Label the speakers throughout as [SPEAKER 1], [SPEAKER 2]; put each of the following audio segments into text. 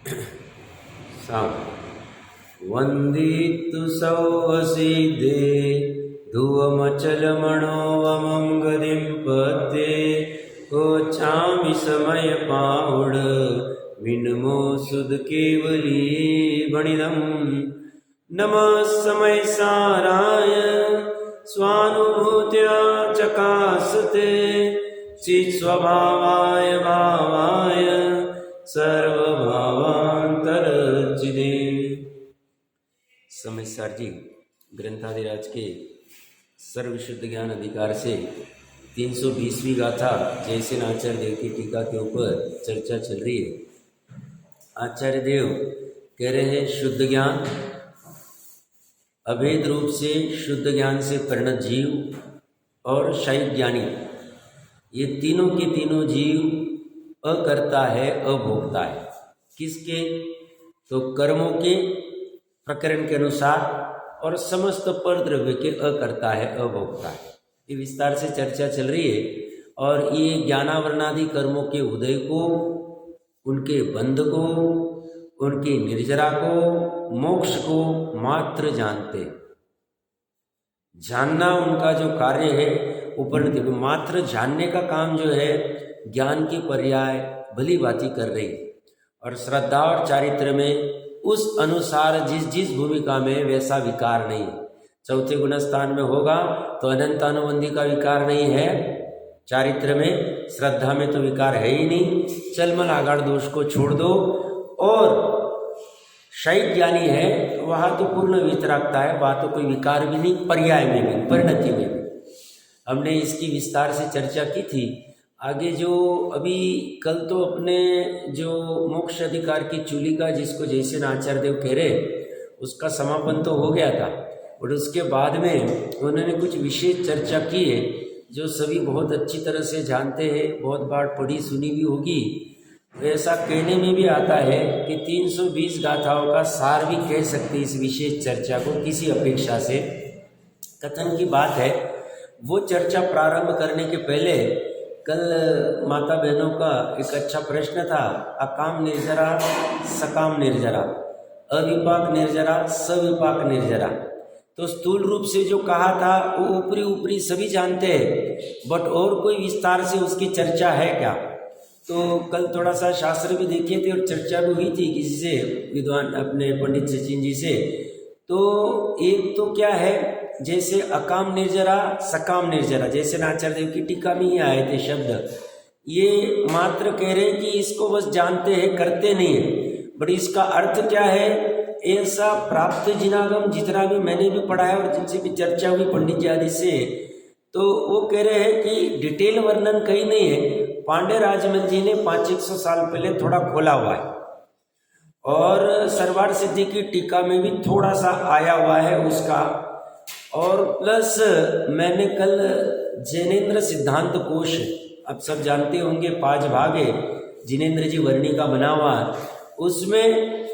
[SPEAKER 1] साम वंदितु सौवसिदे धुवमचलमणोवमं गतिं पते कोचामि समय पावड विनमो सुद केवली बणिदं नमः समय साराय स्वानुभूत्या चकासते चित् स्वभावाय भावाय सर्वभावांतरचिदे। समय सार जी ग्रंथाधिराज के सर्वशुद्ध ज्ञान अधिकार से 320वीं गाथा जयसेन आचार्य देव की टीका के ऊपर चर्चा चल रही है। आचार्य देव कह रहे हैं शुद्ध ज्ञान, अभेद रूप से शुद्ध ज्ञान से परिणत जीव और शैव ज्ञानी, ये तीनों के तीनों जीव अकर्ता है, अभोक्ता है। किसके? तो कर्मों के प्रकरण के अनुसार और समस्त पर द्रव्य के अकर्ता है, अभोक्ता है। ये विस्तार से चर्चा चल रही है। और ये ज्ञानावरणादि कर्मों के उदय को, उनके बंध को, उनकी निर्जरा को, मोक्ष को मात्र जानते। जानना उनका जो कार्य है उपरति, मात्र जानने का काम जो है ज्ञान की पर्याय भली भांति कर रही। और श्रद्धा और चारित्र में उस अनुसार जिस जिस भूमिका में वैसा विकार नहीं। चौथे गुणस्थान में होगा तो अनंतानुबंधी का विकार नहीं है, चारित्र में श्रद्धा में तो विकार है ही नहीं, चलमल आगाड़ दोष को छोड़ दो। और शैव ज्ञानी है तो वहाँ तो पूर्ण वितरागता है, वहाँ तो कोई विकार भी नहीं, पर्याय में भी, परिणति में भी। हमने इसकी विस्तार से चर्चा की थी। आगे जो अभी कल तो अपने जो मोक्ष अधिकार की चूलिका जिसको जयसेन आचार्य देव कह रहे, उसका समापन तो हो गया था। और उसके बाद में उन्होंने कुछ विशेष चर्चा की है जो सभी बहुत अच्छी तरह से जानते हैं, बहुत बार पढ़ी सुनी भी होगी। ऐसा कहने में भी आता है कि 320 गाथाओं का सार भी कह सकते इस विशेष चर्चा को किसी अपेक्षा से। कथन की बात है, वो चर्चा प्रारंभ करने के पहले कल माता बहनों का एक अच्छा प्रश्न था, अकाम निर्जरा, सकाम निर्जरा, अविपाक निर्जरा, सविपाक निर्जरा। तो स्थूल रूप से जो कहा था वो ऊपरी ऊपरी सभी जानते हैं, बट और कोई विस्तार से उसकी चर्चा है क्या? तो कल थोड़ा सा शास्त्र भी देखे थे और चर्चा भी हुई थी किसी से, विद्वान अपने पंडित सचिन जी से। तो एक तो क्या है, जैसे अकाम निर्जरा, सकाम निर्जरा, जैसे आचार्य देव की टीका में ही आए थे शब्द, ये मात्र कह रहे हैं कि इसको बस जानते हैं, करते नहीं है। बट इसका अर्थ क्या है, ऐसा प्राप्त जिनागम जितना भी मैंने भी पढ़ा है और जिनसे भी चर्चा हुई पंडित जी आदि से, तो वो कह रहे हैं कि डिटेल वर्णन कहीं नहीं है। पांडे राजमल जी ने 500 साल पहले थोड़ा खोला हुआ है और सरवार सिद्धि की टीका में भी थोड़ा सा आया हुआ है उसका। और प्लस मैंने कल जैनेन्द्र सिद्धांत कोश, अब सब जानते होंगे 5 भाग है, जिनेन्द्र जी वर्णी का बना हुआ, उसमें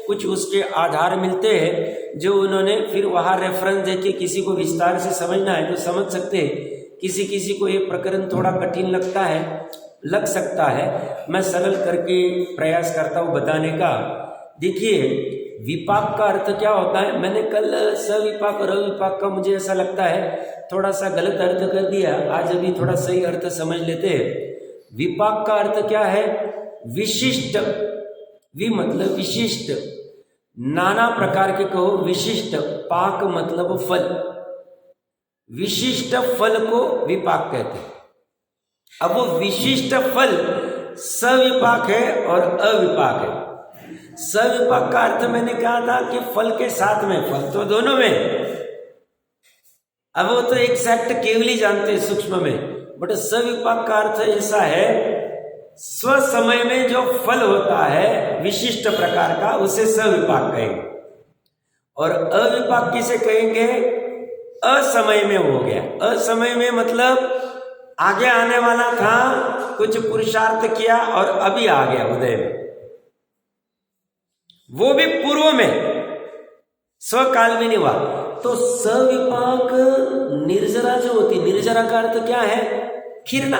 [SPEAKER 1] कुछ उसके आधार मिलते हैं जो उन्होंने फिर वहाँ रेफरेंस देके किसी को विस्तार से समझना है तो समझ सकते हैं। किसी किसी को ये प्रकरण थोड़ा कठिन लग सकता है, मैं सरल करके प्रयास करता हूँ बताने का। देखिए, विपाक का अर्थ क्या होता है, मैंने कल सविपाक और अविपाक का मुझे ऐसा लगता है थोड़ा सा गलत अर्थ कर दिया, आज अभी थोड़ा सही अर्थ समझ लेते हैं। विपाक का अर्थ क्या है, विशिष्ट, वि मतलब विशिष्ट, नाना प्रकार के कहो विशिष्ट, पाक मतलब फल, विशिष्ट फल को विपाक कहते हैं। अब वो विशिष्ट फल सविपाक है और अविपाक है। सविपाक का अर्थ मैंने कहा था कि फल के साथ में, फल तो दोनों में, अब वो तो एग्जैक्ट केवली जानते हैं सूक्ष्म में, बट सविपाक का अर्थ ऐसा है स्व समय में जो फल होता है विशिष्ट प्रकार का, उसे सविपाक कहेंगे। और अविपाक किसे कहेंगे, असमय में हो गया। असमय में मतलब आगे आने वाला था, कुछ पुरुषार्थ किया और अभी आ गया उदय में, वो भी पूर्व में, स्वकाल में नहीं हुआ। तो सविपाक निर्जरा जो होती, निर्जरा का अर्थ क्या है, खिरना।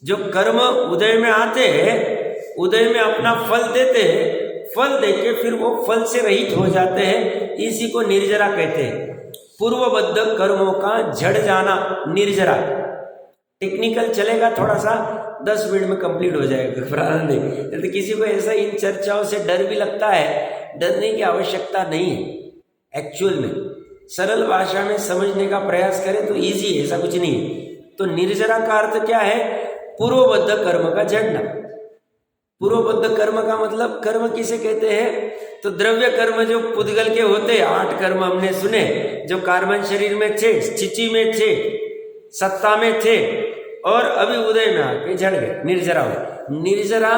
[SPEAKER 1] जो कर्म उदय में आते हैं, उदय में अपना फल देते हैं, फल देके फिर वो फल से रहित हो जाते हैं, इसी को निर्जरा कहते हैं। पूर्वबद्ध कर्मों का झड़ जाना निर्जरा। टेक्निकल चलेगा थोड़ा सा, 10 मिनट में कंप्लीट हो जाएगा, घबराना नहीं। तो किसी को ऐसा इन चर्चाओं से डर भी लगता है, डरने की आवश्यकता नहीं है। एक्चुअल में सरल भाषा में समझने का प्रयास करें तो इजी है, ऐसा कुछ नहीं है। तो निर्जरा का अर्थ क्या है? पूर्वबद्ध कर्म का झड़ना। पूर्वबद्ध कर्म का मतलब कर्म किसे कहते हैं? तो द्रव्य कर्म जो पुद्गल के होते हैं, 8 कर्म हमने सुने, जो कार्बन शरीर में थे, स्थिति में थे, सत्ता में थे और अभी उदय में आके झड़ गए, निर्जरा हो। निर्जरा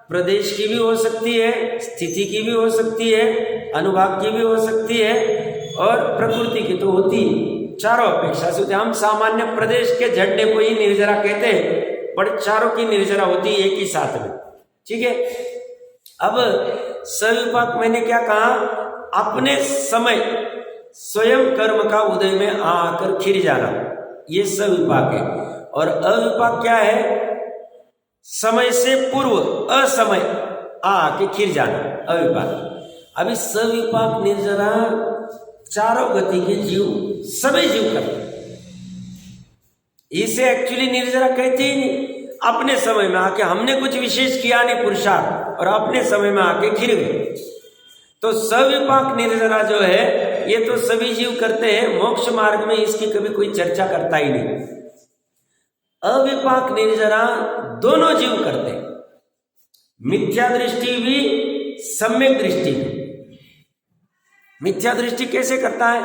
[SPEAKER 1] प्रदेश की भी हो सकती है, स्थिति की भी हो सकती है, अनुभाग की भी हो सकती है और प्रकृति की तो होती है। चारों अपेक्षा से हम सामान्य प्रदेश के झड़ने को ही निर्जरा कहते हैं, पर चारों की निर्जरा होती है एक ही साथ में। ठीक है। अब सविपाक मैंने क्या कहा? अपने समय स्वयं कर्म का उदय में आकर खिर जाना, ये सविपाक है। और अविपाक क्या है? समय से पूर्व असमय आके खिर जाना, अविपाक। अभी सविपाक निर्जरा चारों गति के जीव, सभी जीव करते, इसे एक्चुअली निर्जरा कहते ही नहीं। अपने समय में आके हमने कुछ विशेष किया नहीं पुरुषार्थ, और अपने समय में आके खिर गए। तो सविपाक निर्जरा जो है ये तो सभी जीव करते हैं, मोक्ष मार्ग में इसकी कभी कोई चर्चा करता ही नहीं। अविपाक निर्जरा दोनों जीव करते हैं, मिथ्या दृष्टि भी, सम्यक दृष्टि भी। मिथ्या दृष्टि कैसे करता है?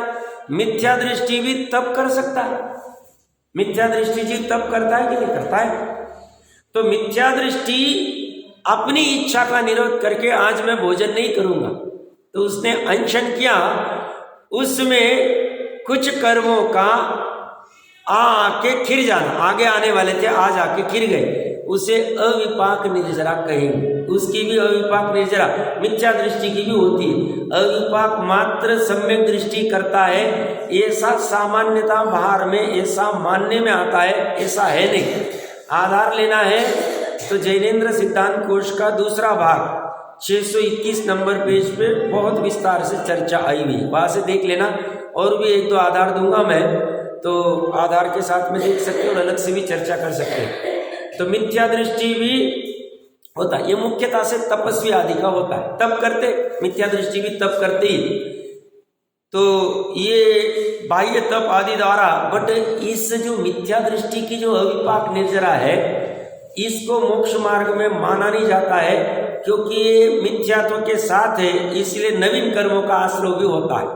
[SPEAKER 1] मिथ्या दृष्टि भी तब कर सकता है। मिथ्या दृष्टि जी तब करता है कि नहीं करता है? तो मिथ्या दृष्टि अपनी इच्छा का निरोध करके आज मैं भोजन नहीं करूंगा, तो उसने अनशन किया, उसमें कुछ कर्मों का आके खिर जाना, आगे आने वाले थे आज आके खिर गए, उसे अविपाक निर्जरा कहेंगे। उसकी भी अविपाक निर्जरा, मिथ्या दृष्टि की भी होती है। अविपाक मात्र सम्यक दृष्टि करता है, ऐसा सामान्यता बाहर में ऐसा मानने में आता है, ऐसा है नहीं। आधार लेना है तो जैनेन्द्र सिद्धांत कोश का दूसरा भाग 621 नंबर पेज पे बहुत विस्तार से चर्चा आई हुई, वहां से देख लेना। और भी 1-2 आधार दूंगा मैं, तो आधार के साथ में देख सकते हो और अलग से भी चर्चा कर सकते हैं। तो मिथ्या दृष्टि भी होता है, ये मुख्यतः से तपस्वी आदि का होता है, तब करते, मिथ्या दृष्टि भी तब करते ही। तो ये बाह्य तप आदि द्वारा, बट इस जो मिथ्या दृष्टि की जो अविपाक निर्जरा है, इसको मोक्ष मार्ग में माना नहीं जाता है, क्योंकि ये मिथ्यात्व के साथ है, इसलिए नवीन कर्मों का आश्रय भी होता है।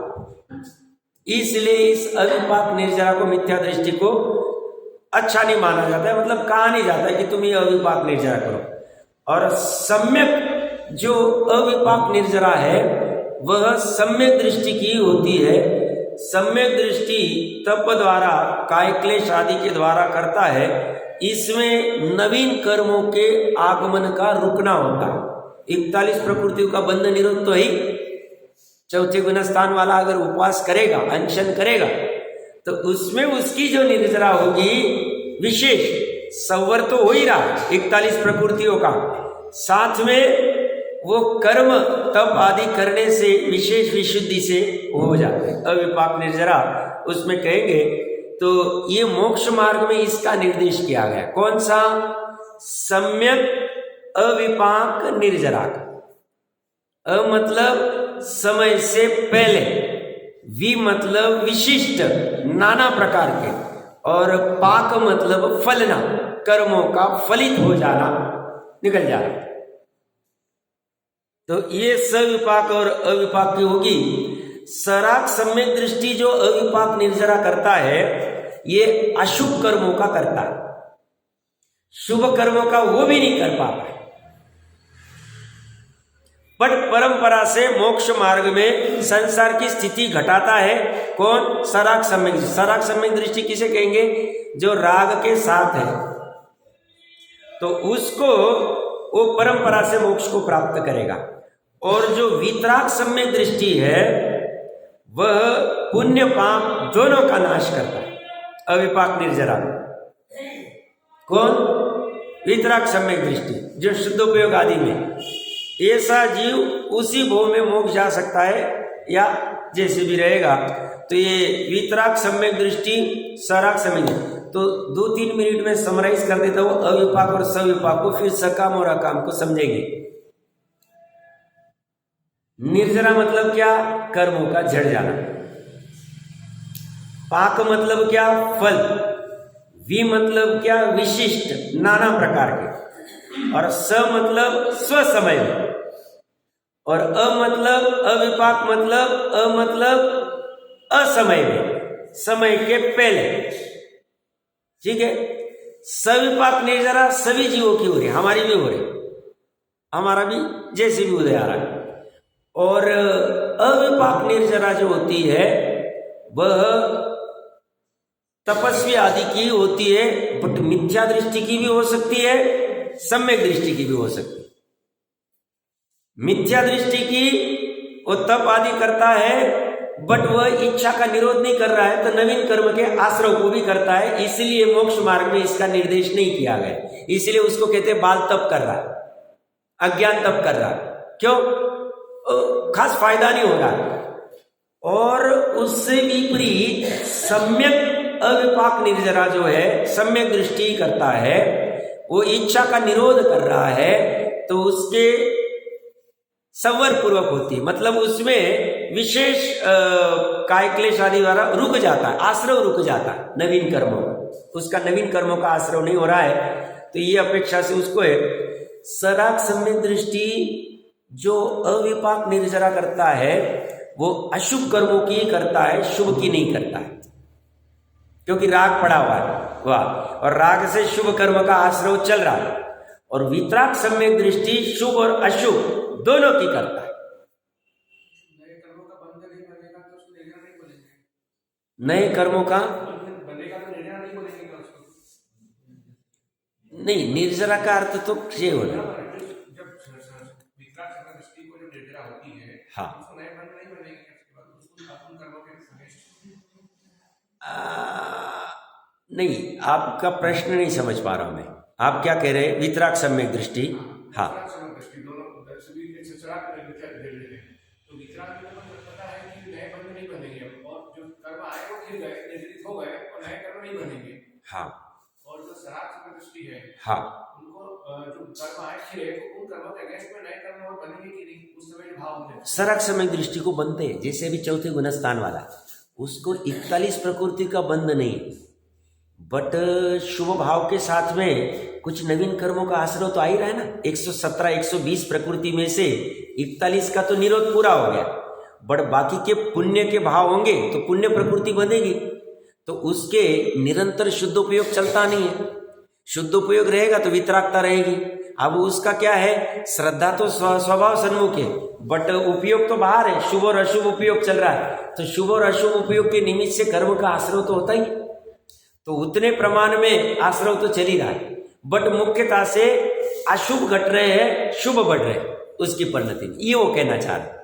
[SPEAKER 1] इसलिए इस अविपाक निर्जरा को, मिथ्या दृष्टि को अच्छा नहीं माना जाता है, मतलब कहा नहीं जाता है कि तुम ये अविपाक निर्जरा करो। और सम्यक जो अविपाक निर्जरा है वह सम्यक दृष्टि की होती है। सम्यक दृष्टि तप द्वारा, काय क्लेश आदि के द्वारा करता है, इसमें नवीन कर्मों के आगमन का रुकना होता है। 41 प्रकृतियों का बंध निरोध तो ही, चौथे गुण स्थान वाला अगर उपवास करेगा, अनशन करेगा, तो उसमें उसकी जो निर्जरा होगी विशेष, संवर तो हो ही रहा 41 प्रकृतियों का, साथ में वो कर्म तप आदि करने से विशेष विशुद्धि से हो जाते हैं, अविपाक निर्जरा उसमें कहेंगे। तो ये मोक्ष मार्ग में इसका निर्देश किया गया, कौन सा? सम्यक अविपाक निर्जरा का। अ मतलब समय से पहले, वि मतलब विशिष्ट, नाना प्रकार के, और पाक मतलब फलना, कर्मों का फलित हो जाना, निकल जाना। तो ये सविपाक और अविपाक की होगी। सराग सम्यक दृष्टि जो अविपाक निर्जरा करता है, ये अशुभ कर्मों का करता है, शुभ कर्मों का वो भी नहीं कर पाता है। बट परंपरा से मोक्ष मार्ग में संसार की स्थिति घटाता है कौन? सराग सम्यक दृष्टि। सराग सम्यक दृष्टि किसे कहेंगे? जो राग के साथ है, तो उसको वो परंपरा से मोक्ष को प्राप्त करेगा। और जो वितराग सम्यक दृष्टि है वह पुण्य पाप दोनों का नाश करता है, अविपाक निर्जरा। कौन? वितराग सम्यक दृष्टि, जो शुद्धोपयोग आदि में, ऐसा जीव उसी भोग में मोक्ष जा सकता है या जैसे भी रहेगा। तो ये वितराग सम्यक दृष्टि, सराग सम्यक, तो 2-3 मिनट में समराइज कर देता हूँ अविपाक और सविपाक को, फिर सकाम और अकाम को समझेंगे। निर्जरा मतलब क्या? कर्मों का झड़ जाना। पाक मतलब क्या? फल। वि मतलब क्या? विशिष्ट, नाना प्रकार के। और स मतलब स्वसमय में। और अ मतलब अविपाक मतलब अ मतलब असमय में, समय के पहले। ठीक है। सविपाक निर्जरा सभी जीवों की हो रही है, हमारी भी हो रही, हमारा भी जैसे भी उदय आ रहा है। और अविपाक निर्जरा जो होती है वह तपस्वी आदि की होती है, बट मिथ्या दृष्टि की भी हो सकती है, सम्यक दृष्टि की भी हो सकती है। मिथ्या दृष्टि की वो तप आदि करता है, बट वह इच्छा का निरोध नहीं कर रहा है, तो नवीन कर्म के आश्रय को भी करता है, इसलिए मोक्ष मार्ग में इसका निर्देश नहीं किया गया। इसलिए उसको कहते हैं बाल तप कर रहा है, अज्ञान तप कर रहा है। क्यों? खास फायदा नहीं होगा। और उससे विपरीत सम्यक अविपाक निर्जरा जो है, सम्यक दृष्टि करता है, वो इच्छा का निरोध कर रहा है, तो उसके संवर पूर्वक होती है, मतलब उसमें विशेष काय क्लेश आदि द्वारा रुक जाता है, आश्रय रुक जाता है नवीन कर्मों का, उसका नवीन कर्मों का आश्रय नहीं हो रहा है, तो ये अपेक्षा से उसको है। सराग सम्यक दृष्टि जो अविपाक निर्जरा करता है वो अशुभ कर्मों की करता है, शुभ की नहीं करता है, क्योंकि राग पड़ा हुआ है वाह, और राग से शुभ कर्म का आश्रय चल रहा है। और वितराग सम्यक दृष्टि शुभ और अशुभ दोनों की करता है। नए कर्मों का बंध नहीं बनेगा तो उसको निर्जरा नहीं बोलेंगे। नए कर्मों का बनेगा तो निर्जरा नहीं बोलेंगे उसको। नहीं, निर्जरा का अर्थ तो ये हो रहा है, जब वितराग सम्यक दृष्टि को जब निर्जरा होती है, हाँ, उसको नए बंध नहीं बनेंगे, उसके बाद उसको अपन कर्मों के नहीं, आपका प्रश्न नहीं समझ पा रहा हूं मैं। आप क्या कह रहे हैं? वितराग सम्यक दृष्टि, हाँ, तो वितराग में पता है कि नए कर्म नहीं बनेंगे, और जो कर्म आए वो खिल गए, निर्जित हो गए, और नए कर्म नहीं बनेंगे। हाँ। और जो सराग सम्यक दृष्टि है, हाँ, उनको जो कर्म आए खिले, तो उन कर्मों के अगेंस्ट में नए कर्म और बनेंगे कि नहीं, उस समय जो भाव होते हैं सराग सम्यक दृष्टि को बनते हैं। जैसे अभी चौथे गुणस्थान वाला, उसको 41 प्रकृति का बंध नहीं, बट शुभ भाव के साथ में कुछ नवीन कर्मों का आश्रय तो आ ही रहा है ना। 117-120 प्रकृति में से 41 का तो निरोध पूरा हो गया, बट बाकी के पुण्य के भाव होंगे तो पुण्य प्रकृति बनेगी, तो उसके निरंतर शुद्ध उपयोग चलता नहीं है। शुद्ध उपयोग रहेगा तो वितरागता रहेगी। अब उसका क्या है? श्रद्धा तो स्वभाव सन्मुख है, बट उपयोग तो बाहर है, शुभ और अशुभ उपयोग चल रहा है, तो शुभ और अशुभ उपयोग के निमित्त से कर्म का आश्रय तो होता ही, तो उतने प्रमाण में आश्रय तो चल ही रहा है, बट मुख्यतः से अशुभ घट रहे हैं, शुभ बढ़ रहे हैं, उसकी परिणति, ये वो कहना चाह रहे।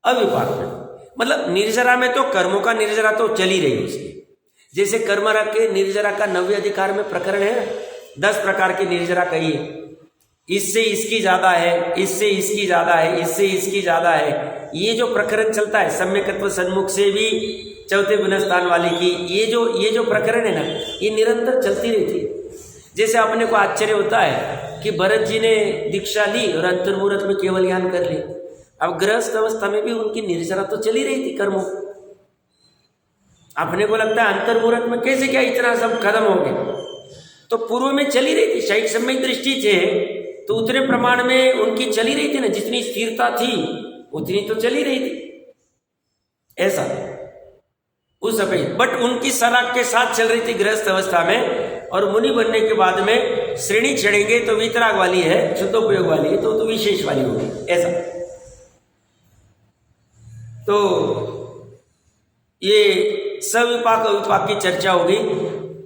[SPEAKER 1] अविपाक में मतलब निर्जरा में तो कर्मों का निर्जरा तो चल ही रही उसकी। जैसे कर्म रख के निर्जरा का 90 अधिकार में प्रकरण है, 10 प्रकार की निर्जरा कही है, इससे इसकी ज्यादा है, इससे इसकी ज्यादा है, इससे इसकी ज्यादा है, ये जो प्रकरण चलता है सम्यकत्व सन्मुख से भी चौथे गुणस्थान वाले की, ये जो प्रकरण है ना, ये निरंतर चलती रहती है। जैसे अपने को आश्चर्य होता है कि भरत जी ने दीक्षा ली और अंतर्मुहूर्त में केवल ज्ञान कर ली, अब गृहस्थ अवस्था में भी उनकी निर्जरा तो चली रही थी कर्मों। अपने को लगता है अंतर्मुहूर्त में कैसे क्या इतना सब खत्म हो गया, तो पूर्व में चली रही थी। शायद सम्यक दृष्टि थे तो उतने प्रमाण में उनकी चली रही थी ना, जितनी स्थिरता थी उतनी तो चली रही थी, ऐसा उस समय, बट उनकी सराग के साथ चल रही थी गृहस्थ अवस्था में, और मुनि बनने के बाद में श्रेणी चढ़ेंगे तो वितराग वाली है, शुद्धोपयोग वाली है, तो विशेष वाली होगी, ऐसा। तो ये सविपाक अविपाक की चर्चा होगी।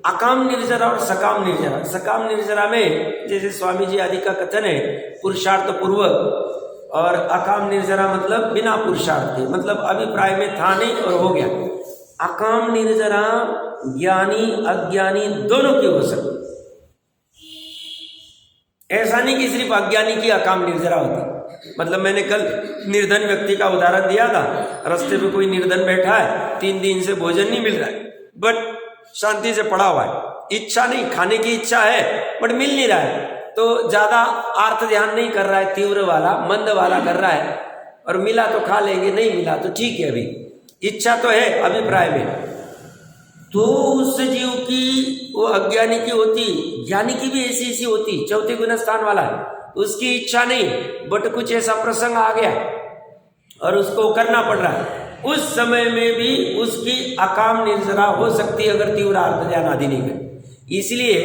[SPEAKER 1] अकाम निर्जरा और सकाम निर्जरा। सकाम निर्जरा में जैसे स्वामी जी आदि का कथन है पुरुषार्थ पूर्वक, और अकाम निर्जरा मतलब बिना पुरुषार्थ के, मतलब अभिप्राय में था नहीं और हो गया। अकाम निर्जरा ज्ञानी अज्ञानी दोनों की हो सकती, ऐसा नहीं कि सिर्फ अज्ञानी की अकाम निर्जरा होती। मतलब मैंने कल निर्धन व्यक्ति का उदाहरण दिया था, रास्ते पे कोई निर्धन बैठा है, 3 दिन से भोजन नहीं मिल रहा है, बट शांति से पड़ा हुआ है, इच्छा नहीं, खाने की इच्छा है बट मिल नहीं रहा है, तो ज्यादा आर्त ध्यान नहीं कर रहा है, तीव्र वाला मंद वाला कर रहा है, और मिला तो खा लेंगे, नहीं मिला तो ठीक है, अभी इच्छा तो है अभिप्राय में, तो उस जीव की वो अज्ञानी की होती, ज्ञानी की भी ऐसी ऐसी होती, चौथे गुण स्थान वाला है, उसकी इच्छा नहीं बट कुछ ऐसा प्रसंग आ गया और उसको करना पड़ रहा है, उस समय में भी उसकी अकाम निर्जरा हो सकती है अगर तीव्र अर्थ ध्यान आदि नहीं करे। इसलिए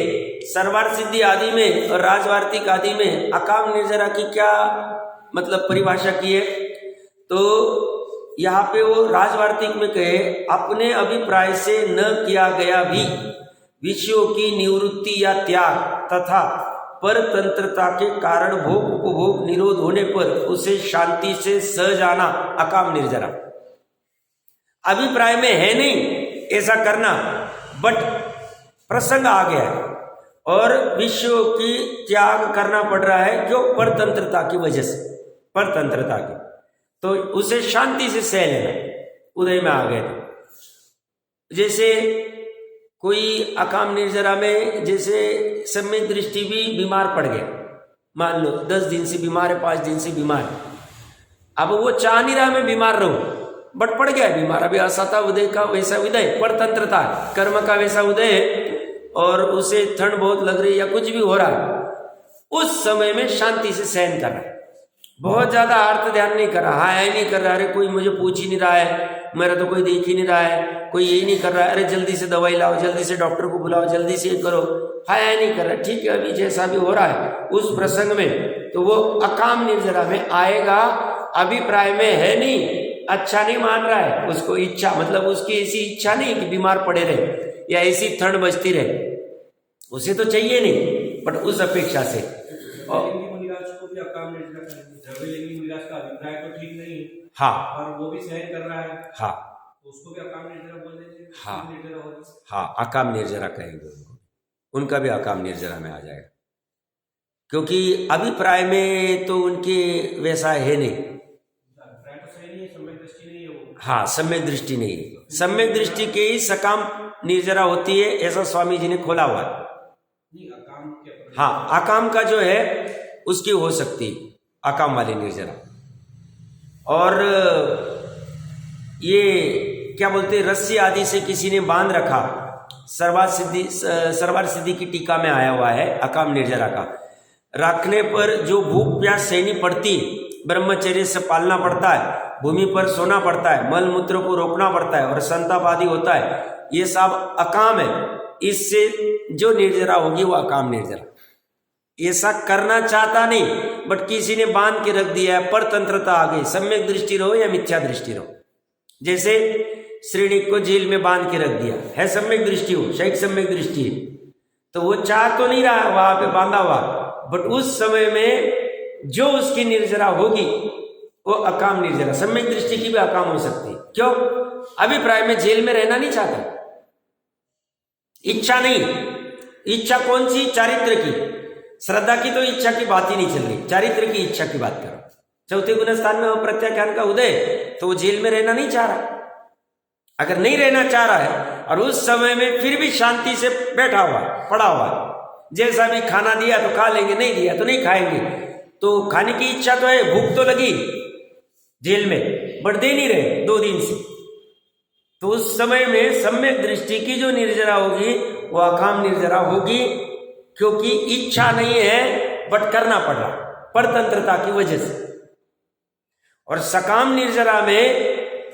[SPEAKER 1] सर्वार्थ सिद्धि आदि में और राजवार्तिक आदि में अकाम निर्जरा की क्या मतलब परिभाषा की है, तो यहाँ पे वो राजवार्तिक में कहे अपने अभिप्राय से न किया गया भी विषयों की निवृत्ति या त्याग तथा परतंत्रता के कारण भोग उपभोग निरोध होने पर उसे शांति से सह जाना अकाम निर्जरा। अभिप्राय में है नहीं ऐसा करना, बट प्रसंग आ गया है और विषयों की त्याग करना पड़ रहा है, क्यों? परतंत्रता की वजह से, परतंत्रता की, तो उसे शांति से सह लेना। उदय में आ गए थे, जैसे कोई अकाम निर्जरा में, जैसे सम्यक दृष्टि भी बीमार पड़ गया, मान लो 10 दिन से बीमार है, 5 दिन से बीमार है, अब वो चाह नहीं रहा मैं बीमार रहूं, बट पड़ गया बीमार, अभी असता उदय का वैसा उदय, परतंत्रता कर्म का वैसा उदय है और उसे ठंड बहुत लग रही है या कुछ भी हो रहा है, उस समय में शांति से सहन कर रहा है, बहुत ज्यादा अर्थ ध्यान नहीं कर रहा, हाय नहीं कर रहा, अरे कोई मुझे पूछ ही नहीं रहा है, मेरा तो कोई देख ही नहीं रहा है, कोई यही नहीं कर रहा है, अरे जल्दी से दवाई लाओ, जल्दी से डॉक्टर को बुलाओ, जल्दी से ये करो, हाय नहीं कर रहा, ठीक है अभी जैसा भी हो रहा है उस प्रसंग में, तो वो अकाम निर्जरा में आएगा। अभिप्राय में है नहीं, अच्छा नहीं मान रहा है, उसको इच्छा मतलब उसकी ऐसी इच्छा नहीं कि बीमार पड़े रहे या ऐसी ठंड बजती रहे, उसे तो चाहिए नहीं, बट उस अपेक्षा से
[SPEAKER 2] अभिप्राय तो ठीक नहीं है,
[SPEAKER 1] हाँ,
[SPEAKER 2] और वो भी सहन कर रहा है,
[SPEAKER 1] हाँ,
[SPEAKER 2] तो उसको भी अकाम निर्जरा बोल देंगे,
[SPEAKER 1] हाँ, हाँ, अकाम निर्जरा कहेंगे उनको, उनका भी अकाम निर्जरा में आ जाएगा, क्योंकि अभिप्राय में तो उनके वैसा है नहीं,
[SPEAKER 2] अभिप्राय तो सही नहीं है, सम्यक दृष्टि नहीं है वो,
[SPEAKER 1] हाँ, सम्यक दृष्टि नहीं है, सम्यक दृष्टि के ही सकाम निर्जरा होती है, ऐसा स्वामी जी ने खोला हुआ है।
[SPEAKER 2] अकाम के,
[SPEAKER 1] हाँ, अकाम का जो है उसकी हो सकती है अकाम वाली निर्जरा। और ये क्या बोलते हैं, रस्सी आदि से किसी ने बांध रखा, सर्वार्थ सिद्धि की टीका में आया हुआ है अकाम निर्जरा का, रखने पर जो भूख प्यास सहनी पड़ती, ब्रह्मचर्य से पालना पड़ता है, भूमि पर सोना पड़ता है, मल मूत्र को रोकना पड़ता है और संताप आदि होता है, ये सब अकाम है, इससे जो निर्जरा होगी वो अकाम निर्जरा। ऐसा करना चाहता नहीं, बट किसी ने बांध के रख दिया है, परतंत्रता आ गई, सम्यक दृष्टि रहो या मिथ्या दृष्टि रहो, जैसे श्रेणी को जेल में बांध के रख दिया है, सम्यक दृष्टि हो, शैक सम्यक दृष्टि है, तो वो चाह तो नहीं रहा वहां पे बांधा हुआ, बट उस समय में जो उसकी निर्जरा होगी वो अकाम निर्जरा, सम्यक दृष्टि की भी अकाम हो सकती है, क्यों? अभिप्राय में जेल में रहना नहीं चाहता, इच्छा नहीं, इच्छा कौन सी? चारित्र की, श्रद्धा की तो इच्छा की बात ही नहीं चल रही, चारित्र की इच्छा की बात करो। चौथे गुण स्थान में अप्रत्याख्यान का उदय, तो वो जेल में रहना नहीं चाह रहा, अगर नहीं रहना चाह रहा है और उस समय में फिर भी शांति से बैठा हुआ पड़ा हुआ, जैसा भी खाना दिया तो खा लेंगे, नहीं दिया तो नहीं खाएंगे, तो खाने की इच्छा तो है, भूख तो लगी जेल में, बट दे नहीं रहे 2 दिन से, तो उस समय में सम्यक दृष्टि की जो निर्जरा होगी वो अकाम निर्जरा होगी, क्योंकि इच्छा नहीं है बट करना पड़ रहा परतंत्रता की वजह से। और सकाम निर्जरा में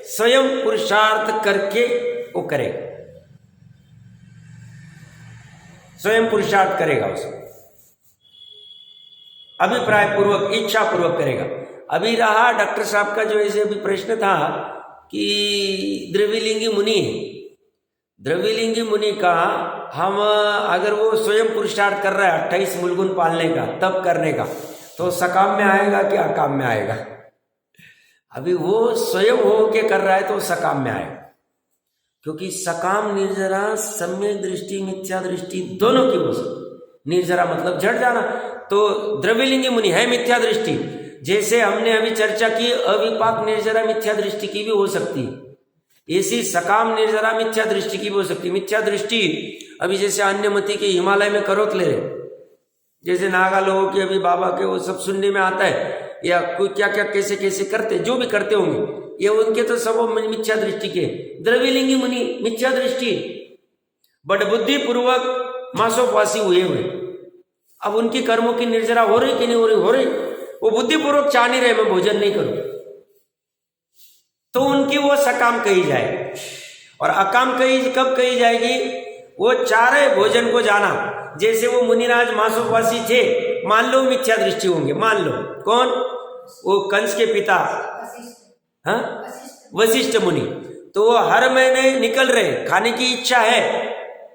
[SPEAKER 1] स्वयं पुरुषार्थ करके वो करेगा, स्वयं पुरुषार्थ करेगा, उसको अभिप्राय पूर्वक इच्छा पूर्वक करेगा। अभी रहा डॉक्टर साहब का जो ऐसे अभी प्रश्न था कि द्रविलिंगी मुनि है, द्रविलिंगी मुनि का हम अगर वो स्वयं पुरुषार्थ कर रहा है 28 मूलगुण पालने का, तब करने का, तो सकाम में आएगा कि अकाम में आएगा? अभी वो स्वयं हो के कर रहा है तो सकाम में आएगा, क्योंकि सकाम निर्जरा सम्यक दृष्टि मिथ्या दृष्टि दोनों की हो सकती, निर्जरा मतलब झड़ जाना। तो द्रव्यलिंगी मुनि है मिथ्या दृष्टि, जैसे हमने अभी चर्चा की अविपाक निर्जरा मिथ्या दृष्टि की भी हो सकती है, ऐसी सकाम निर्जरा मिथ्या दृष्टि की भी हो सकती है। मिथ्या दृष्टि अभी जैसे अन्यमति के हिमालय में करोत ले रहे, जैसे नागा लोगों के अभी बाबा के वो सब सुनने में आता है, या कोई क्या क्या कैसे कैसे करते, जो भी करते होंगे ये उनके तो सब मिथ्या दृष्टि के। द्रव्यलिंगी मुनि मिथ्या दृष्टि, बट बुद्धि पूर्वक मासोपवासी हुए। अब उनकी कर्मों की निर्जरा हो रही कि नहीं हो रही? हो रही। वो बुद्धिपूर्वक चाह नहीं रहे मैं भोजन नहीं करूं, तो उनकी वो सकाम कही जाए। और अकाम कही कब कही जाएगी? वो चाह रहे भोजन को जाना, जैसे वो मुनिराज मासोपवासी थे, मान लो मिथ्या दृष्टि होंगे, मान लो कौन? वो कंस के पिता, हाँ, वशिष्ठ मुनि। तो वो हर महीने निकल रहे, खाने की इच्छा है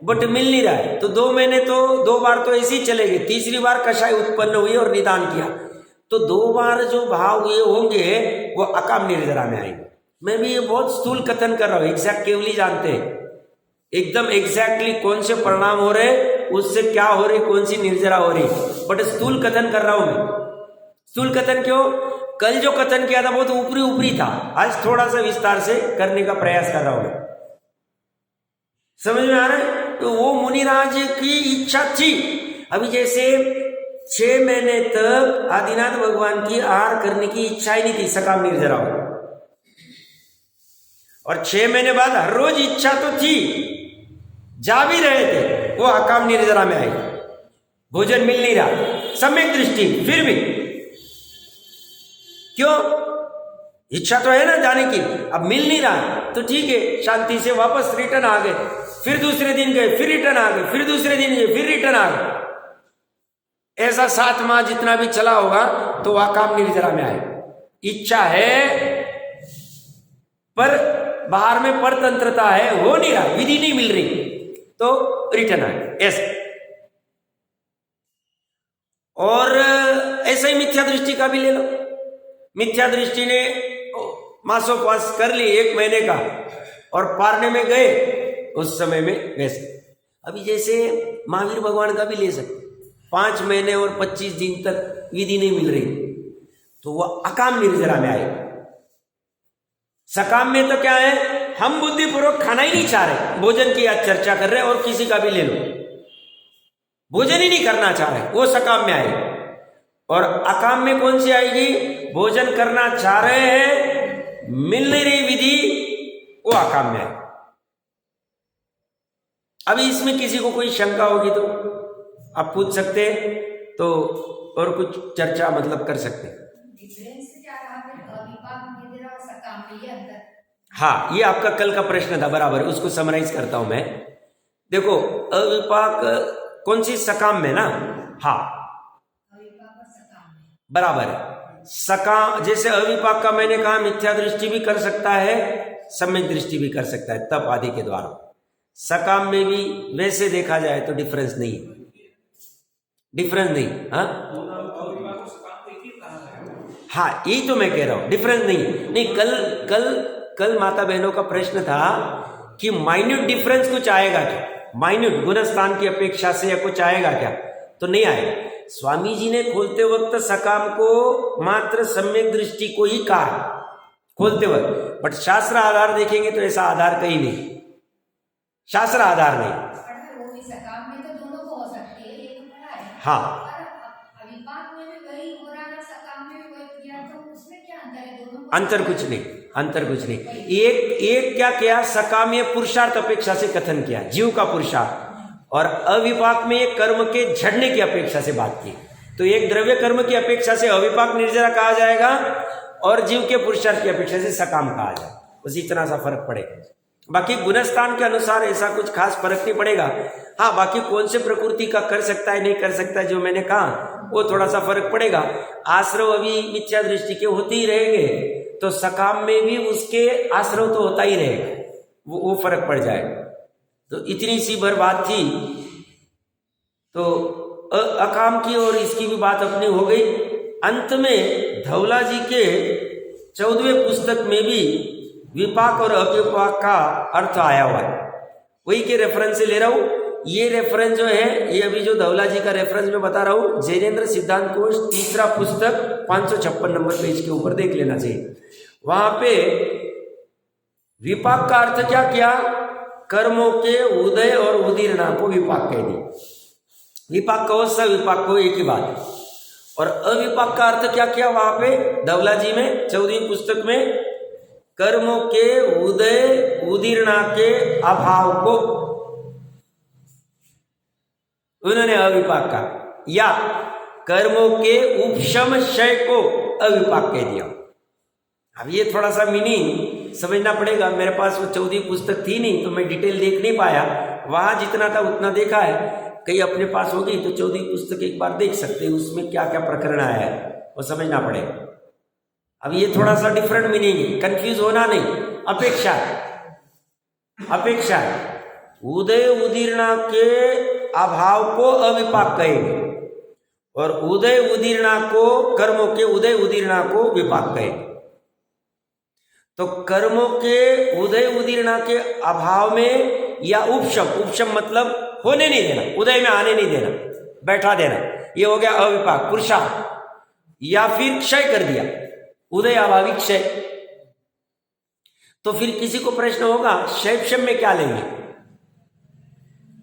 [SPEAKER 1] बट मिल नहीं रहा है, तो 2 महीने तो 2 बार तो ऐसे ही चले गए, तीसरी बार कषाय उत्पन्न हुई और निदान किया, तो 2 बार जो भाव हुए होंगे वो अकाम निर्जरा में आएंगे। मैं भी ये बहुत स्थूल कथन कर रहा हूँ, एग्जैक्ट केवल जानते हैं एकदम एग्जैक्टली कौन से परिणाम हो रहे, उससे क्या हो रही, कौन सी निर्जरा हो रही, बट स्थूल कथन कर रहा हूं मैं। स्थूल कथन क्यों? कल जो कथन किया था बहुत ऊपरी ऊपरी था, आज थोड़ा सा विस्तार से करने का प्रयास कर रहा हूं मैं। समझ में आ रहा है? तो वो मुनिराज की इच्छा थी। अभी जैसे 6 महीने तक आदिनाथ भगवान की आहार करने की इच्छा ही नहीं थी, सकाम निर्जरा हो, और 6 महीने बाद हर रोज इच्छा तो थी, जा भी रहे थे, वो अकाम निर्जरा में आई, भोजन मिल नहीं रहा, सम्यक दृष्टि फिर भी। क्यों? इच्छा तो है ना जाने की, अब मिल नहीं रहा, तो ठीक है, शांति से वापस रिटर्न आ गए, फिर दूसरे दिन गए, फिर रिटर्न आ गए, फिर दूसरे दिन गए, फिर रिटर्न आ गए। ऐसा 7 माह जितना भी चला होगा तो अकाम निर्जरा में आए। इच्छा है पर बाहर में परतंत्रता है, हो नहीं रहा, विधि नहीं मिल रही, तो रिटर्न आए ऐसे। और ऐसा ही मिथ्या दृष्टि का भी ले लो। मिथ्या दृष्टि ने मासोपवास कर ली 1 महीने का और पारने में गए, उस समय में वैसे। अभी जैसे महावीर भगवान का भी ले सकते, 5 महीने और 25 दिन तक विधि नहीं मिल रही, तो वह अकाम निर्जरा में आए। सकाम में तो क्या है, हम बुद्धिपूर्वक खाना ही नहीं चाह रहे, भोजन की आज चर्चा कर रहे हैं, और किसी का भी ले लो, भोजन ही नहीं करना चाह रहे, वो सकाम में आए। और अकाम में कौन सी आएगी? भोजन करना चाह रहे हैं, मिल नहीं रही विधि, वो अकाम में आए। अभी इसमें किसी को कोई शंका होगी तो आप पूछ सकते हैं, तो और कुछ चर्चा मतलब कर सकते हैं। हाँ, ये आपका कल का प्रश्न था, बराबर है, उसको समराइज करता हूं मैं। देखो, अविपाक कौन सी सकाम में ना, हाँ बराबर है। सकाम जैसे अविपाक का मैंने कहा मिथ्या दृष्टि भी कर सकता है, सम्यक दृष्टि भी कर सकता है, तप आदि के द्वारा। सकाम में भी वैसे देखा जाए तो डिफरेंस नहीं, डिफरेंस नहीं। हाँ, यही तो मैं कह रहा हूं, डिफरेंस नहीं। कल माता बहनों का प्रश्न था कि माइन्यूट डिफरेंस कुछ आएगा क्या, माइन्यूट गुणस्थान की अपेक्षा से या कुछ आएगा क्या, तो नहीं आएगा। स्वामी जी ने खोलते वक्त सकाम को मात्र सम्यक दृष्टि को ही कहा खोलते वक्त, बट शास्त्र आधार देखेंगे तो ऐसा आधार कहीं नहीं, शास्त्र आधार नहीं। हाँ, अंतर कुछ नहीं। एक क्या किया, सकाम ये पुरुषार्थ अपेक्षा से कथन किया, जीव का पुरुषार्थ, और अविपाक में एक कर्म के झड़ने की अपेक्षा से बात की। तो एक द्रव्य कर्म की अपेक्षा से अविपाक निर्जरा कहा जाएगा, और जीव के पुरुषार्थ की अपेक्षा से सकाम कहा जाएगा, बस इतना सा फर्क पड़ेगा। बाकी गुणस्थान के अनुसार ऐसा कुछ खास फर्क नहीं पड़ेगा। हाँ, बाकी कौन से प्रकृति का कर सकता है नहीं कर सकता है, जो मैंने कहा वो थोड़ा सा फर्क पड़ेगा। आश्रव अभी मिथ्या दृष्टि के होते ही रहेंगे, तो सकाम में भी उसके आश्रव तो होता ही रहेगा, वो फर्क पड़ जाएगा। तो इतनी सी भर बात थी, तो अकाम की और इसकी भी बात अपनी हो गई। अंत में धवला जी के 14वें पुस्तक में भी विपाक और अविपाक का अर्थ आया हुआ है, वही के रेफरेंस से ले रहा हूं ये रेफरेंस जो है, ये अभी जो धवला जी का रेफरेंस मैं बता रहा हूँ, जैनेन्द्र सिद्धांत कोश तीसरा पुस्तक 556 नंबर पेज के ऊपर देख लेना चाहिए। वहां पे विपाक का अर्थ क्या किया? कर्मों के उदय और उदीर्णा को विपाक कह दी। विपाक कहो सविपाक कहो एक ही बात है। और अविपाक का अर्थ क्या किया वहां पे धवला जी में 14वीं पुस्तक में? कर्मों के उदय उदीर्णा के अभाव को उन्होंने अविपाक का, या कर्मों के उपशम क्षय को अविपाक कह दिया। अब ये थोड़ा सा मीनिंग समझना पड़ेगा। मेरे पास वो 14वीं पुस्तक थी नहीं तो मैं डिटेल देख नहीं पाया, वहां जितना था उतना देखा है। कहीं अपने पास होगी तो 14वीं पुस्तक एक बार देख सकते हैं, उसमें क्या क्या प्रकरण आया है वो समझना पड़ेगा। अब ये थोड़ा सा डिफरेंट मीनिंग है, कंफ्यूज होना नहीं। अपेक्षा उदय उदीर्णा के अभाव को अविपाक कहेंगे और उदय उदीर्णा को, कर्मों के उदय उदीर्णा को विपाक कहेंगे। तो कर्मों के उदय उदीर्णा के अभाव में या उपशम मतलब होने नहीं देना, उदय में आने नहीं देना, बैठा देना, ये हो गया अविपाक पुरुषार्थ। या फिर क्षय कर दिया, उदय अभावी क्षय। तो फिर किसी को प्रश्न होगा शैवशम में क्या लेंगे?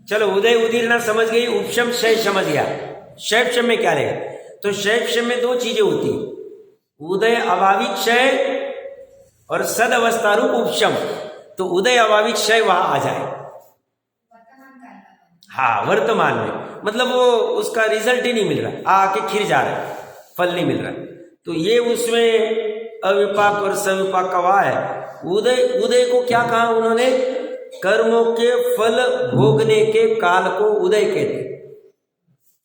[SPEAKER 1] चलो उदय उदीर्णा समझ गई, उपशम क्षय समझ गया, शैवशम में क्या लेगा? तो शैवशम में दो चीजें होती, उदय अभावी क्षय और सद अवस्था रूप उपशम। तो उदय अभावी क्षय वहां आ जाए, हाँ वर्तमान में, मतलब वो उसका रिजल्ट ही नहीं मिल रहा, आके खिर जा रहा है, फल नहीं मिल रहा। तो ये उसमें अविपाक और सविपाक का वाह है। उदय को क्या कहा उन्होंने? कर्मों के फल भोगने के काल को उदय कहते,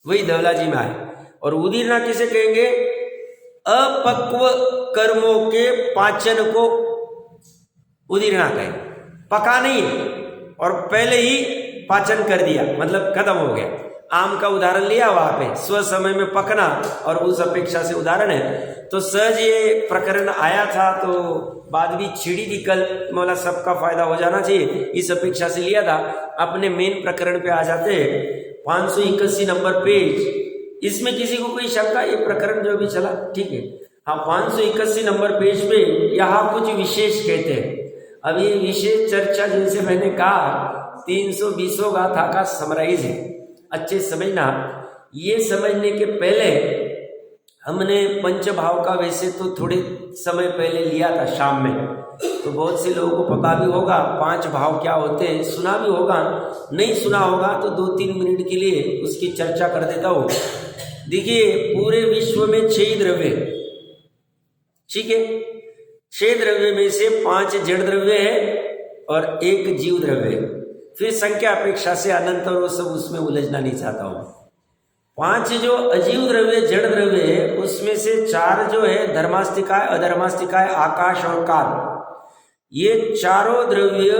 [SPEAKER 1] वही धवला जी में आए। और उदीर्णा किसे कहेंगे? अपक्व कर्मों के पाचन को उदीर्णा कहें। पका नहीं है और पहले ही पाचन कर दिया, मतलब खत्म हो गया। आम का उदाहरण लिया वहां पे, स्व समय में पकना, और उस अपेक्षा से उदाहरण है। तो सहज ये प्रकरण आया था तो बाद भी छिड़ी थी कल, मौला सबका फायदा हो जाना चाहिए, इस अपेक्षा से लिया था। अपने मेन प्रकरण पे आ जाते हैं, 581 नंबर पेज। इसमें किसी को कोई शंका? ये प्रकरण जो अभी चला ठीक है, हाँ 581 नंबर पेज पे यहाँ कुछ विशेष कहते हैं। अब ये विशेष चर्चा जैसे मैंने कहा 320 गाथा का समराइज है, अच्छे समझना। ये समझने के पहले हमने पंचभाव का वैसे तो थोड़े समय पहले लिया था शाम में, तो बहुत से लोगों को पता भी होगा 5 भाव क्या होते हैं, सुना भी होगा, नहीं सुना होगा तो 2-3 मिनट के लिए उसकी चर्चा कर देता हूँ। देखिए पूरे विश्व में 6 द्रव्य, ठीक है, 6 द्रव्य में से 5 जड़ द्रव्य है और 1 जीव द्रव्य है। फिर संख्या अपेक्षा से अनंत और वो सब उसमें उलझना नहीं चाहता हूँ। 5 जो अजीव द्रव्य जड़ द्रव्य है उसमें से 4 जो है धर्मास्तिकाय, अधर्मास्तिकाय, आकाश और काल, ये चारों द्रव्य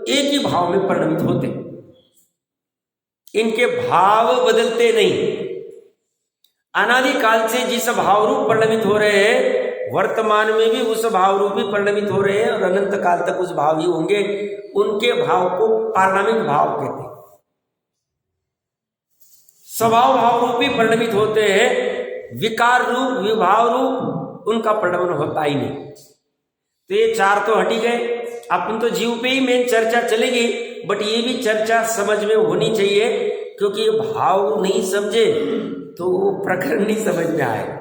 [SPEAKER 1] एक ही भाव में परिणमित होते, इनके भाव बदलते नहीं। अनादिकाल से जिस भाव रूप परिणमित हो रहे हैं वर्तमान में भी उस भाव रूप ही परिणमित हो रहे हैं और अनंत काल तक उस भाव ही होंगे। उनके भाव को पारणामिक भाव कहते हैं। स्वभाव भाव रूप ही परिणमित होते हैं, विकार रूप विभाव रूप उनका परिणमन होता ही नहीं। तो ये 4 तो हटी गए। अपन तो जीव पे ही मेन चर्चा चलेगी, बट ये भी चर्चा समझ में होनी चाहिए, क्योंकि ये भाव नहीं समझे तो वो प्रकरण नहीं समझ में आएगा।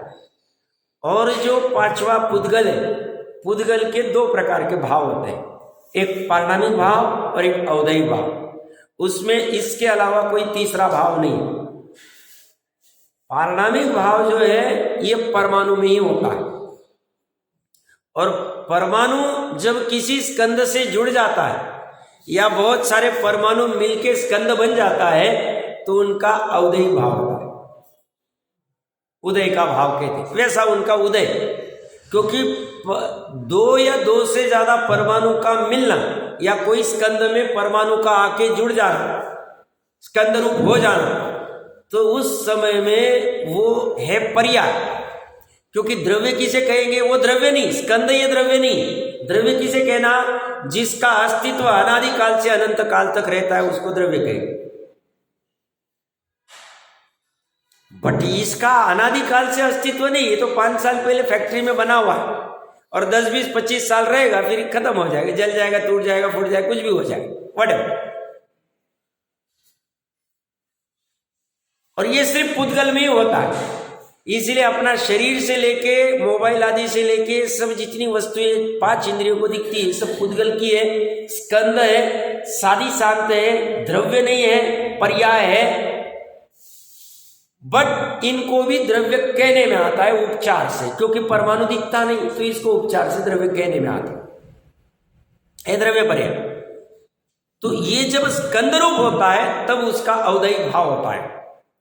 [SPEAKER 1] और जो 5वां पुद्गल है, पुद्गल के 2 प्रकार के भाव होते हैं, एक पारणामिक भाव और एक औदैहिक भाव। उसमें इसके अलावा कोई तीसरा भाव नहीं है। पारणामिक भाव जो है ये परमाणु में ही होता है, और परमाणु जब किसी स्कंद से जुड़ जाता है या बहुत सारे परमाणु मिलके स्कंद बन जाता है तो उनका औदैहिक भाव होता है, उदय का भाव कहते हैं। वैसा उनका उदय, क्योंकि 2 या 2 से ज्यादा परमाणु का मिलना या कोई स्कंद में परमाणु का आके जुड़ जाना, स्कंद रूप हो जाना, तो उस समय में वो है पर्याय। क्योंकि द्रव्य किसे कहेंगे? वो द्रव्य नहीं, स्कंद ये द्रव्य नहीं। द्रव्य किसे कहना? जिसका अस्तित्व अनादिकाल से अनंत काल तक रहता है उसको द्रव्य कहेंगे। बट इसका अनादिकाल से अस्तित्व नहीं, ये तो 5 साल पहले फैक्ट्री में बना हुआ है और 10, 20, 25 साल रहेगा, फिर खत्म हो जाएगा, जल जाएगा, टूट जाएगा, फूट जाएगा, कुछ भी हो जाएगा, व्हाटएवर। और ये सिर्फ पुद्गल में ही होता है। इसलिए अपना शरीर से लेके मोबाइल आदि से लेके सब जितनी वस्तुएं 5 इंद्रियों को दिखती है सब पुद्गल की है, स्कंद है, सादी शांत है, द्रव्य नहीं है, पर्याय है। बट इनको भी द्रव्य कहने में आता है उपचार से, क्योंकि परमाणु दिखता नहीं तो इसको उपचार से द्रव्य कहने में आता है, द्रव्य पर्याय। तो ये जब स्कंद रूप होता है तब उसका औदैहिक भाव होता है।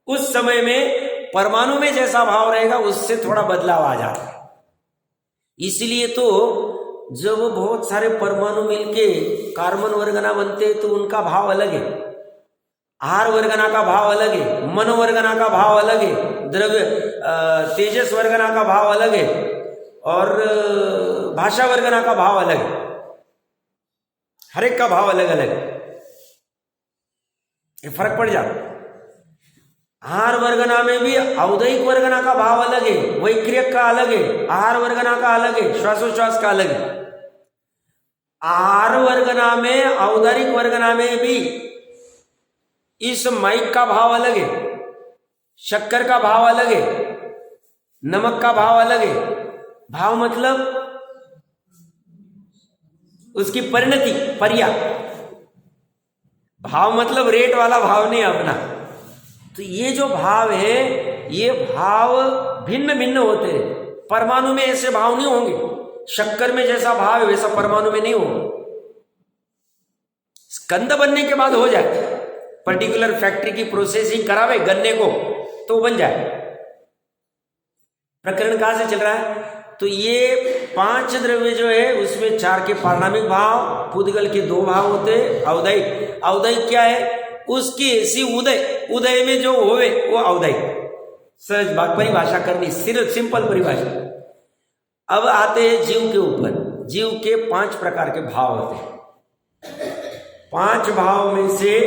[SPEAKER 1] उस समय में परमाणु में जैसा भाव रहेगा उससे थोड़ा बदलाव आ जाता है। इसलिए तो जब बहुत सारे परमाणु मिलके कार्बन वर्गना बनते तो उनका भाव अलग है, आहार वर्गना का भाव अलग है, मनोवर्गना का भाव अलग है, द्रव्य तेजस वर्गना का भाव अलग है और भाषा वर्गना का भाव अलग है। हर एक का भाव अलग अलग है, ये फर्क पड़ जाता। आहार वर्गना में भी औदैहिक वर्गना का भाव अलग है, वैक्रियक का अलग है, आहार वर्गना का अलग है, श्वासोश्वास का अलग है। आहार वर्गना में औदारिक वर्गना में भी इस माइक का भाव अलग है, शक्कर का भाव अलग है, नमक का भाव अलग है। भाव मतलब उसकी परिणति, पर्या। भाव मतलब रेट वाला भाव नहीं अपना। तो ये जो भाव है ये भाव भिन्न भिन्न होते हैं। परमाणु में ऐसे भाव नहीं होंगे, शक्कर में जैसा भाव है वैसा परमाणु में नहीं होगा। स्कंद बनने के बाद हो जाए, पर्टिकुलर फैक्ट्री की प्रोसेसिंग करावे गन्ने को तो बन जाए। प्रकरण कहां से चल रहा है? तो ये 5 द्रव्य जो है उसमें 4 के पारणामिक भाव, पुद्गल के 2 भाव होते हैं। औदैहिक, औदैहिक क्या है? उसकी ऐसी उदय, उदय में जो होवे वो औदैहिक। सहज बात परिभाषा करनी, सिर्फ सिंपल परिभाषा। अब आते हैं जीव के ऊपर। जीव के 5 प्रकार के भाव होते हैं। 5 भाव में से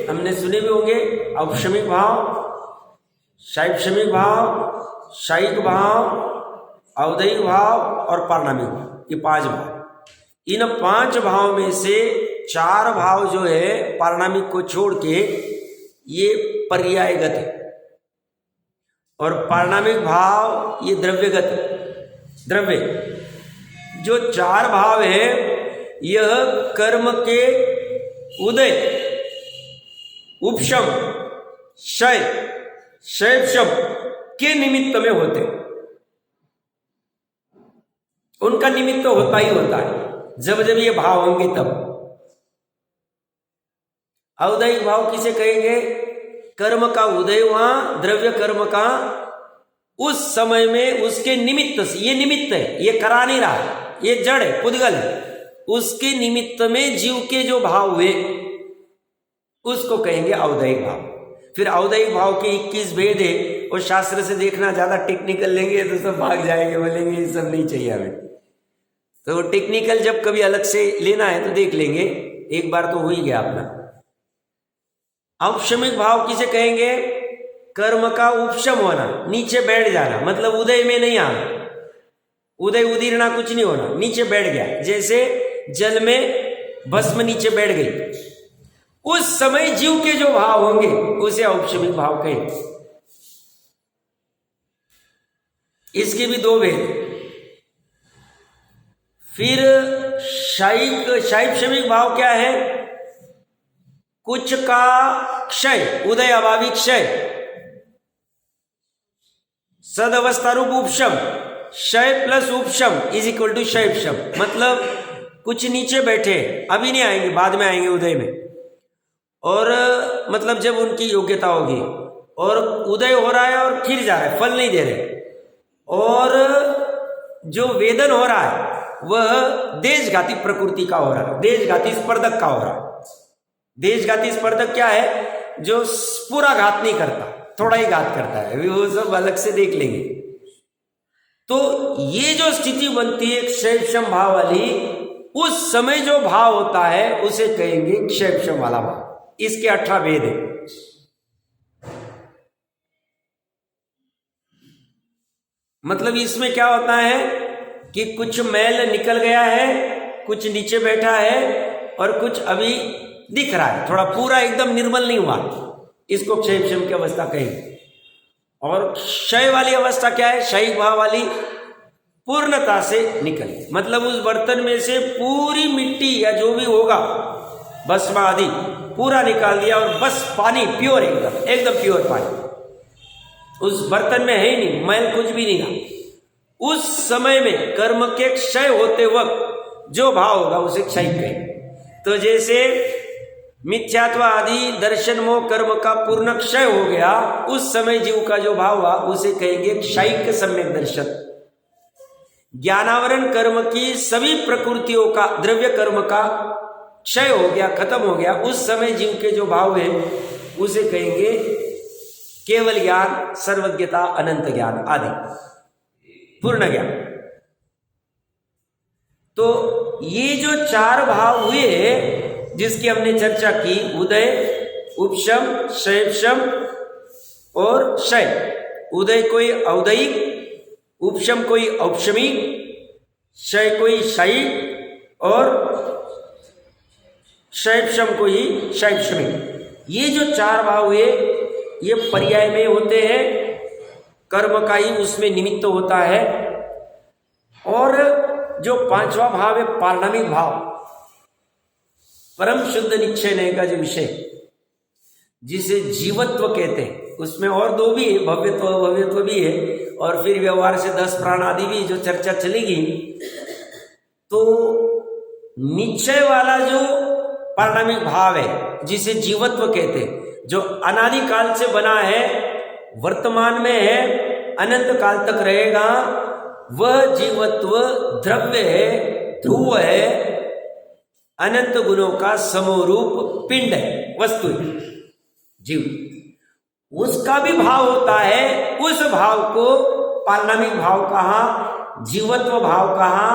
[SPEAKER 1] हमने सुने भी होंगे, औपशमिक भाव, शैक्षमिक भाव, शायिक भाव, औदैहिक भाव और पारणामिक भाव, ये 5 भाव। इन 5 भाव में से 4 भाव जो है पारणामिक को छोड़ के ये पर्यायगत है और पारणामिक भाव ये द्रव्यगत है। द्रव्य जो 4 भाव है यह कर्म के उदय, उपशम, क्षय, शैक्षम के निमित्त में होते हैं। उनका निमित्त होता ही होता है जब जब ये भाव होंगे तब। औदैहिक भाव किसे कहेंगे? कर्म का उदय वहां, द्रव्य कर्म का उस समय में उसके निमित्त से, ये निमित्त है, ये करा नहीं रहा, ये जड़ है, पुद्गल है, उसके निमित्त में जीव के जो भाव हुए उसको कहेंगे औदैहिक भाव। फिर औदैहिक भाव के 21 भेद है, और शास्त्र से देखना, ज्यादा टेक्निकल लेंगे तो सब भाग जाएंगे, बोलेंगे ये सब नहीं चाहिए हमें। तो टेक्निकल जब कभी अलग से लेना है तो देख लेंगे, एक बार तो हो ही गया अपना। औपशमिक भाव किसे कहेंगे? कर्म का उपशम होना, नीचे बैठ जाना, मतलब उदय में नहीं आना, उदय उदीरना कुछ नहीं होना, नीचे बैठ गया। जैसे जल में भस्म नीचे बैठ गई, उस समय जीव के जो भाव होंगे उसे औपशमिक भाव कहेंगे। इसके भी 2 भेद। फिर शैक्षमिक भाव क्या है? कुछ का क्षय, उदय अभावी क्षय, सदअवस्था रूप उपशम, क्षय प्लस उपशम इज इक्वल टू शैक्षम। मतलब कुछ नीचे बैठे, अभी नहीं आएंगे, बाद में आएंगे उदय में, और मतलब जब उनकी योग्यता होगी, और उदय हो रहा है और फिर जा रहा है, फल नहीं दे रहे, और जो वेदन हो रहा है वह देशघाती प्रकृति का हो रहा है, देशघाती स्पर्धक का हो रहा है। देशघाती स्पर्धक क्या है? जो पूरा घात नहीं करता, थोड़ा ही घात करता है, वो सब अलग से देख लेंगे। तो ये जो स्थिति बनती है क्षयक्षम भाव वाली, उस समय जो भाव होता है उसे कहेंगे क्षयक्षम वाला भाव। इसके 18 भेद है। मतलब इसमें क्या होता है कि कुछ मैल निकल गया है, कुछ नीचे बैठा है और कुछ अभी दिख रहा है, थोड़ा पूरा एकदम निर्मल नहीं हुआ, इसको क्षय विषम की अवस्था कहेंगे। और क्षय वाली अवस्था क्या है? क्षयिक भाव वाली पूर्णता से निकली, मतलब उस बर्तन में से पूरी मिट्टी या जो भी होगा भस्म आदि पूरा निकाल दिया और बस पानी प्योर, एकदम प्योर पानी उस बर्तन में है ही नहीं, मैल कुछ भी नहीं था। उस समय में कर्म के क्षय होते वक्त जो भाव होगा उसे क्षय कहें। तो जैसे मिथ्यात्व आदि दर्शन मोह कर्म का पूर्ण क्षय हो गया, उस समय जीव का जो भाव हुआ उसे कहेंगे क्षयिक सम्यक दर्शन। ज्ञानावरण कर्म की सभी प्रकृतियों का, द्रव्य कर्म का क्षय हो गया, खत्म हो गया, उस समय जीव के जो भाव है उसे कहेंगे केवल ज्ञान, सर्वज्ञता, अनंत ज्ञान आदि, पूर्ण ज्ञान। तो ये जो चार भाव हुए जिसकी हमने चर्चा की, उदय, उपशम, क्षयक्षम और क्षय। उदय कोई औदयिक, उपशम कोई औपशमिक, क्षय कोई क्षयिक और क्षयक्षम कोई क्षयक्षमिक। ये जो चार भाव हुए ये पर्याय में होते हैं, कर्म का ही उसमें निमित्त होता है। और जो पांचवा भाव है पारणामिक भाव, परम शुद्ध निश्चय का जो विषय जिसे जीवत्व कहते हैं, उसमें और दो भी है, भव्यत्व भव्यत्व भी है और फिर व्यवहार से 10 प्राण आदि भी जो चर्चा चलेगी। तो निश्चय वाला जो पारणामिक भाव है जिसे जीवत्व कहते हैं, जो अनादि काल से बना है, वर्तमान में है, अनंत काल तक रहेगा, वह जीवत्व द्रव्य है, ध्रुव है, अनंत गुणों का समरूप पिंड है, वस्तु है, जीव। उसका भी भाव होता है, उस भाव को पारणामिक भाव कहा, जीवत्व भाव कहा,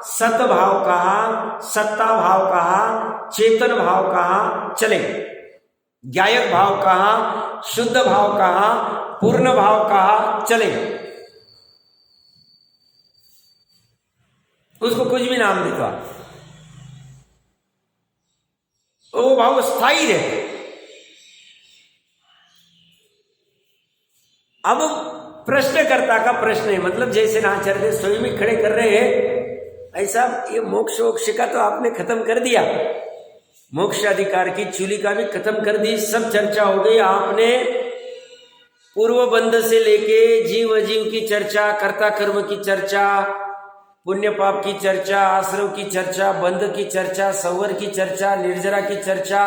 [SPEAKER 1] सत भाव कहा, सत्ता भाव कहा, चेतन भाव कहा, चले ज्ञायक भाव कहा, शुद्ध भाव कहा, पूर्ण भाव कहा, चले, उसको कुछ भी नाम दे दो, वो भाव स्थायी रहे। अब प्रश्नकर्ता का प्रश्न है, मतलब जैसे आचार्य स्वयं ही खड़े कर रहे हैं, ऐसा ये मोक्ष वोक्ष का तो आपने खत्म कर दिया, मोक्ष अधिकार की चूली का भी खत्म कर दी, सब चर्चा हो गई। आपने पूर्व बंध से लेके जीव अजीव की चर्चा, कर्ता कर्म की चर्चा, पुण्य पाप की चर्चा, आश्रव की चर्चा, बंध की चर्चा, संवर की चर्चा, निर्जरा की चर्चा,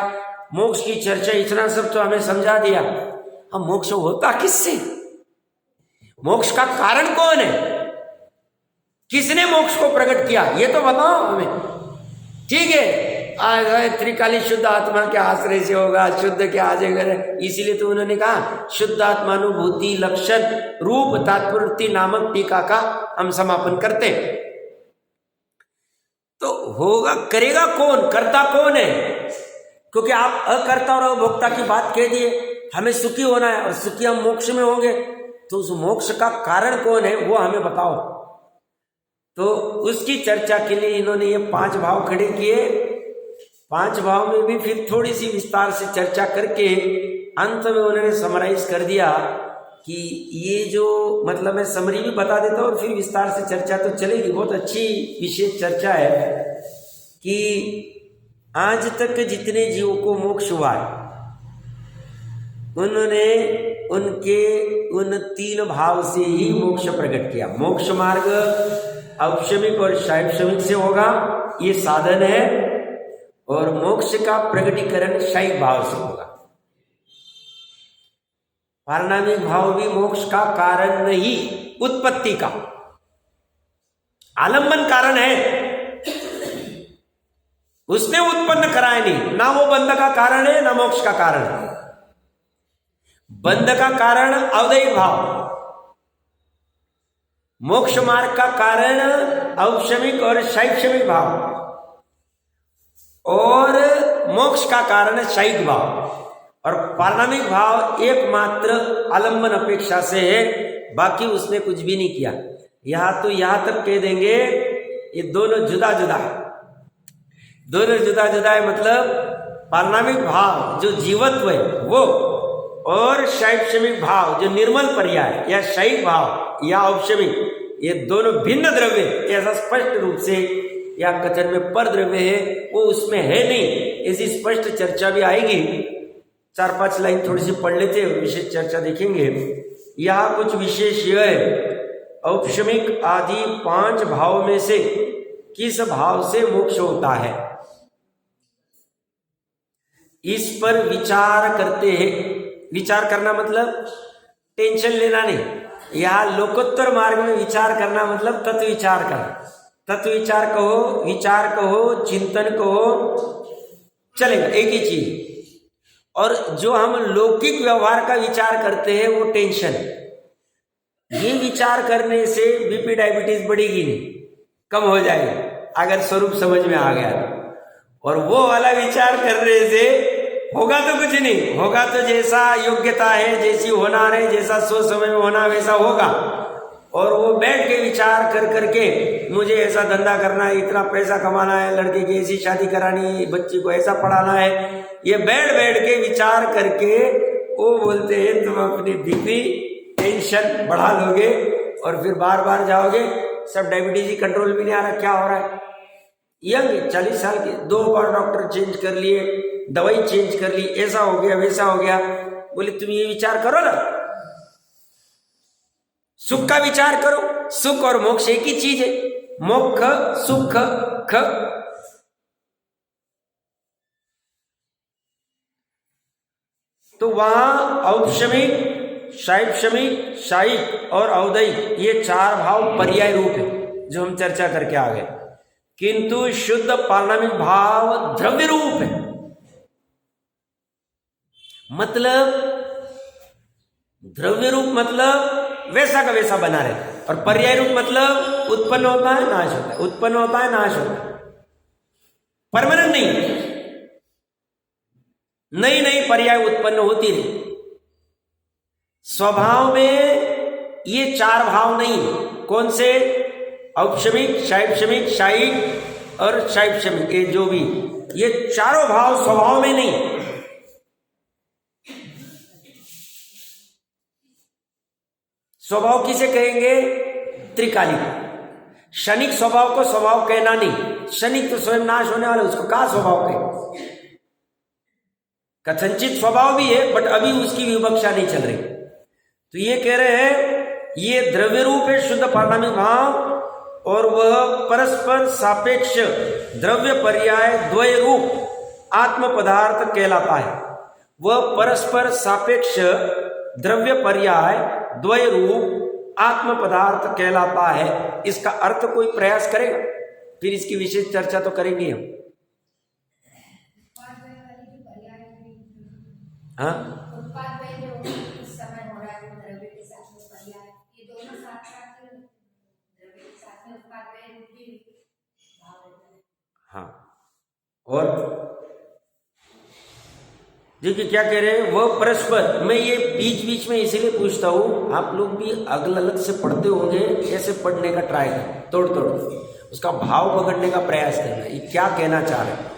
[SPEAKER 1] मोक्ष की चर्चा, इतना सब तो हमें समझा दिया। अब मोक्ष होता किससे? मोक्ष का कारण कौन है? किसने मोक्ष को प्रकट किया ये तो बताओ हमें। ठीक है, त्रिकाली शुद्ध आत्मा के आश्रय से होगा, शुद्ध के आजगर, इसीलिए तो उन्होंने कहा शुद्ध आत्मानुभूति लक्षण रूप तात्पर्य नामक टीका का हम समापन करते हैं। तो होगा, करेगा कौन, करता कौन है? क्योंकि आप अकर्ता और अभोक्ता की बात कह दिए, हमें सुखी होना है और सुखी हम मोक्ष में होंगे, तो उस मोक्ष का कारण कौन है वो हमें बताओ। तो उसकी चर्चा के लिए इन्होंने ये 5 भाव खड़े किए। 5 भाव में भी फिर थोड़ी सी विस्तार से चर्चा करके अंत में उन्होंने समराइज कर दिया कि ये जो, मतलब मैं समरी भी बता देता हूँ और फिर विस्तार से चर्चा तो चलेगी, बहुत अच्छी विशेष चर्चा है कि आज तक जितने जीवों को मोक्ष हुआ है उन्होंने उनके उन 3 भाव से ही मोक्ष प्रकट किया। मोक्ष मार्ग औपशमिक और शैक्षमिक से होगा, ये साधन है, और मोक्ष का प्रकटीकरण क्षयिक भाव से होगा। पारणामिक भाव भी मोक्ष का कारण नहीं, उत्पत्ति का आलंबन कारण है, उसने उत्पन्न कराया नहीं, ना वो बंध का कारण है ना मोक्ष का कारण है। बंध का कारण अवदैहिक भाव, मोक्ष मार्ग का कारण औपशमिक और शैक्षमिक भाव, और मोक्ष का कारण क्षयिक भाव। और पारणामिक भाव एकमात्र आलंबन अपेक्षा से है, बाकी उसने कुछ भी नहीं किया। यहाँ तो यहाँ तक कह देंगे ये दोनों जुदा जुदा है, दोनों जुदा जुदा है। मतलब पारमाणिक भाव जो जीवत्व है वो, और शैक्षणिक भाव जो निर्मल पर्याय या शैव भाव या औपशमिक, ये दोनों भिन्न द्रव्य, ऐसा स्पष्ट रूप से या कथन में पर द्रव्य है वो उसमें है नहीं, ऐसी स्पष्ट चर्चा भी आएगी। 4-5 लाइन थोड़ी सी पढ़ लेते हैं, विशेष चर्चा देखेंगे। यहाँ कुछ विशेष यह है, औपशमिक आदि 5 भाव में से किस भाव से मोक्ष होता है, इस पर विचार करते हैं। विचार करना मतलब टेंशन लेना नहीं। यहाँ लोकोत्तर मार्ग में विचार करना मतलब तत्व विचार करना। तत्व विचार कहो, विचार कहो, चिंतन कहो, चलेगा, एक ही चीज। और जो हम लौकिक व्यवहार का विचार करते हैं वो टेंशन। ये विचार करने से बीपी डायबिटीज बढ़ेगी नहीं, कम हो जाएगी अगर स्वरूप समझ में आ गया। और वो वाला विचार करने से होगा तो कुछ नहीं, होगा तो जैसा योग्यता है, जैसी होनार है, जैसा सोच समय में होना वैसा होगा। और वो बैठ के विचार कर करके मुझे ऐसा धंधा करना है, इतना पैसा कमाना है, लड़के की ऐसी शादी करानी है, बच्ची को ऐसा पढ़ाना है, ये बैठ बैठ के विचार करके वो बोलते हैं तुम अपनी बीपी टेंशन बढ़ा लोगे और फिर बार बार जाओगे, सब डायबिटीज कंट्रोल भी नहीं आ रहा, क्या हो रहा है। यंग 40 साल के 2 बार डॉक्टर चेंज कर लिए, दवाई चेंज कर ली, ऐसा हो गया वैसा हो गया। बोले तुम ये विचार करो ना, सुख का विचार करो। सुख और मोक्ष एक ही चीज है, मोक्ष सुख ख। तो वहां औपशमिक, शैक्षणिक, शायिक और औदैहिक ये 4 भाव पर्याय रूप है जो हम चर्चा करके आ गए। किंतु शुद्ध पारमाणिक भाव द्रव्य रूप है। मतलब द्रव्य रूप मतलब वैसा का वैसा बना रहे, और पर्याय रूप मतलब उत्पन्न होता है नाश होता है, उत्पन्न होता है नाश होता है, परमानेंट नहीं। नई नई पर्याय उत्पन्न होती रही। स्वभाव में ये 4 भाव नहीं। कौन से? औपशमिक, शैक्षणिक, शायिक और शैक्षणिक, ये जो भी, ये चारों भाव स्वभाव में नहीं। स्वभाव किसे कहेंगे? त्रिकालिक। क्षणिक स्वभाव को स्वभाव कहना नहीं, क्षणिक तो स्वयं नाश होने वाला, उसको कहा स्वभाव कहे। कथनचित स्वभाव भी है बट अभी उसकी विवक्षा नहीं चल रही। तो ये कह रहे हैं ये द्रव्य रूप है शुद्ध पारमाणिक भाव, और वह परस्पर सापेक्ष द्रव्य पर्याय द्वय रूप आत्म पदार्थ कहलाता है। वह परस्पर सापेक्ष द्रव्य पर्याय द्वय रूप आत्म पदार्थ कहलाता है। इसका अर्थ कोई प्रयास करेगा, फिर इसकी विशेष चर्चा तो करेंगे हम। हाँ, हाँ। और देखिए क्या कह रहे हैं, वह परस्पर। मैं ये बीच बीच में इसीलिए पूछता हूं, आप लोग भी अलग अलग से पढ़ते होंगे, ऐसे पढ़ने का ट्राई करें, तोड़ तोड़ उसका भाव पकड़ने का प्रयास करना, ये क्या कहना चाह रहे हैं।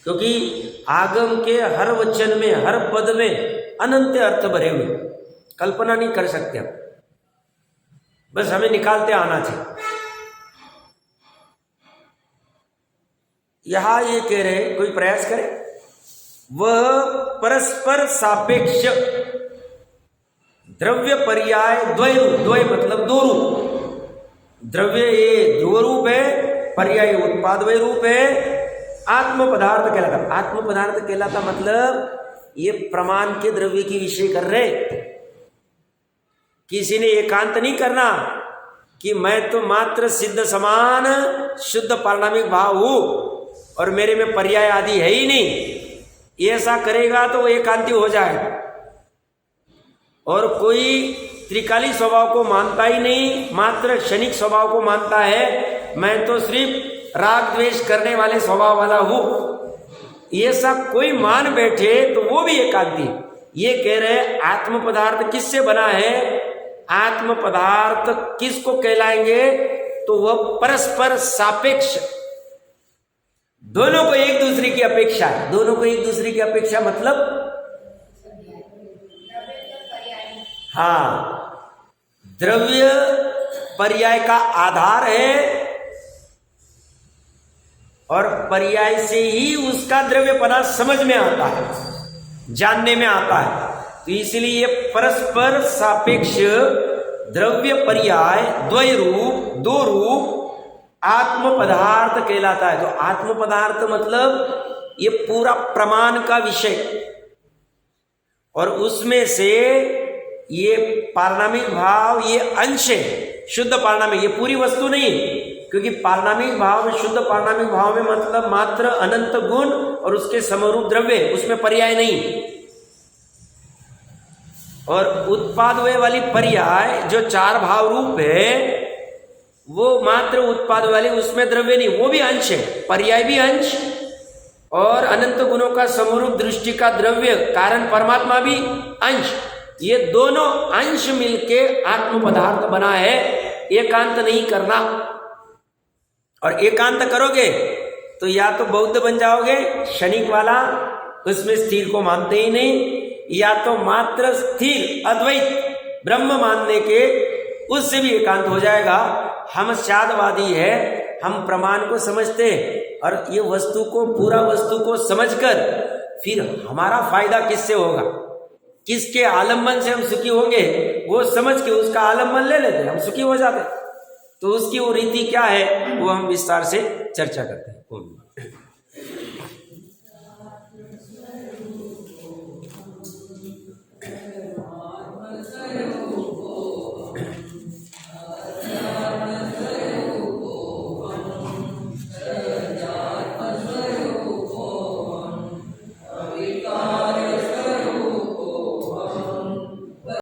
[SPEAKER 1] क्योंकि आगम के हर वचन में, हर पद में अनंत अर्थ भरे हुए, कल्पना नहीं कर सकते हम, बस हमें निकालते आना चाहिए। यहां ये कह रहे, कोई प्रयास करे, वह परस्पर सापेक्ष द्रव्य पर्याय द्वय रूप, द्वय मतलब 2 रूप, द्रव्य ये ध्रुव रूप है, पर्याय उत्पादवय रूप है, आत्म पदार्थ कहलाता। आत्म पदार्थ कहलाता मतलब ये प्रमाण के द्रव्य की विषय कर रहे। किसी ने एकांत नहीं करना कि मैं तो मात्र सिद्ध समान शुद्ध पारमाणिक भाव हूं और मेरे में पर्याय आदि है ही नहीं। ऐसा करेगा तो वो एकांती हो जाएगा। और कोई त्रिकाली स्वभाव को मानता ही नहीं, मात्र क्षणिक स्वभाव को मानता है, मैं तो सिर्फ राग द्वेष करने वाले स्वभाव वाला हूं, ऐसा कोई मान बैठे तो वो भी एकांती। ये कह रहे आत्म पदार्थ किससे बना है? आत्म पदार्थ किसको कहलाएंगे? तो वह परस्पर सापेक्ष, दोनों को एक दूसरे की अपेक्षा है। दोनों को एक दूसरे की अपेक्षा मतलब हाँ, द्रव्य पर्याय का आधार है और पर्याय से ही उसका द्रव्यपना समझ में आता है, जानने में आता है। तो इसलिए ये परस्पर सापेक्ष द्रव्य पर्याय द्वय रूप, दो रूप आत्म पदार्थ कहलाता है। तो आत्म पदार्थ मतलब ये पूरा प्रमाण का विषय, और उसमें से ये पारणामिक भाव ये अंश है, शुद्ध पारणामिक, ये पूरी वस्तु नहीं है, क्योंकि पारणामिक भाव में, शुद्ध पारणामिक भाव में मतलब मात्र अनंत गुण और उसके समरूप द्रव्य, उसमें पर्याय नहीं। और उत्पादवय वाली पर्याय जो चार भाव रूप है वो मात्र उत्पाद वाली, उसमें द्रव्य नहीं, वो भी अंश है, पर्याय भी अंश और अनंत गुणों का समरूप दृष्टि का द्रव्य कारण परमात्मा भी अंश। ये दोनों अंश मिलके आत्म पदार्थ बना है। एकांत नहीं करना, और एकांत करोगे तो या तो बौद्ध बन जाओगे क्षणिक वाला, उसमें स्थिर को मानते ही नहीं, या तो मात्र स्थिर अद्वैत ब्रह्म मानने के उससे भी एकांत हो जाएगा। हम शादवादी है, हम प्रमाण को समझते हैं और ये वस्तु को, पूरा वस्तु को समझकर फिर हमारा फायदा किससे होगा, किसके आलम्बन से हम सुखी होंगे, वो समझ के उसका आलम्बन ले लेते, हम सुखी हो जाते। तो उसकी वो रीति क्या है वो हम विस्तार से चर्चा करते हैं।